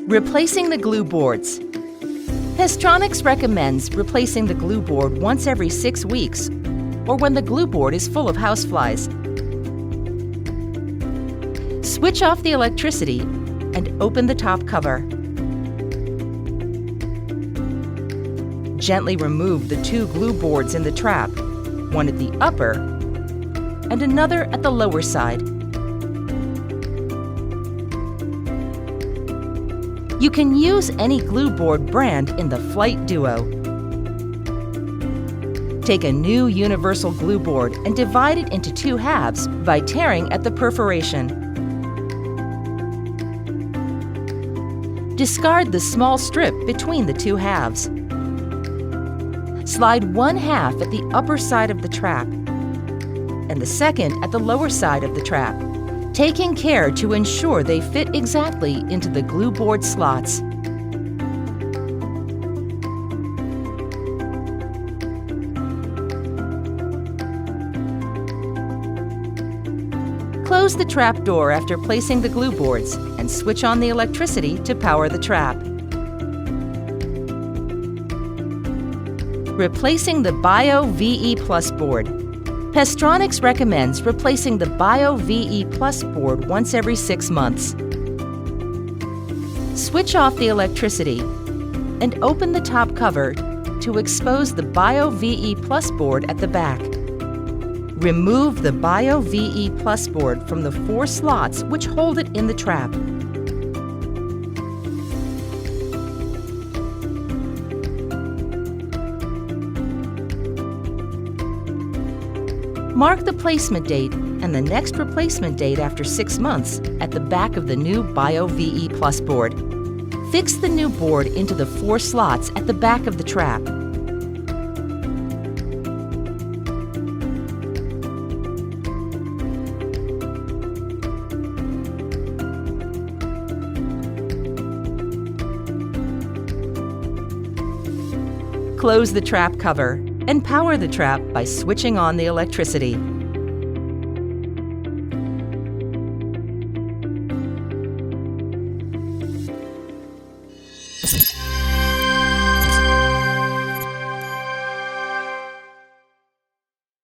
Replacing the glue boards. Pestronics recommends replacing the glue board once every 6 weeks or when the glue board is full of houseflies. Switch off the electricity and open the top cover. Gently remove the 2 glue boards in the trap, one at the upper and another at the lower side. You can use any glue board brand in the FLYght Duo. Take a new universal glue board and divide it into 2 halves by tearing at the perforation. Discard the small strip between the 2 halves. Slide 1 half at the upper side of the trap and the second at the lower side of the trap, taking care to ensure they fit exactly into the glue board slots. Close the trap door after placing the glue boards and switch on the electricity to power the trap. Replacing the Bio VE Plus board. Pestronics recommends replacing the Bio VE Plus board once every 6 months. Switch off the electricity and open the top cover to expose the Bio VE Plus board at the back. Remove the Bio VE Plus board from the 4 slots which hold it in the trap. Mark the placement date and the next replacement date after 6 months at the back of the new Bio VE Plus board. Fix the new board into the 4 slots at the back of the trap. Close the trap cover and power the trap by switching on the electricity.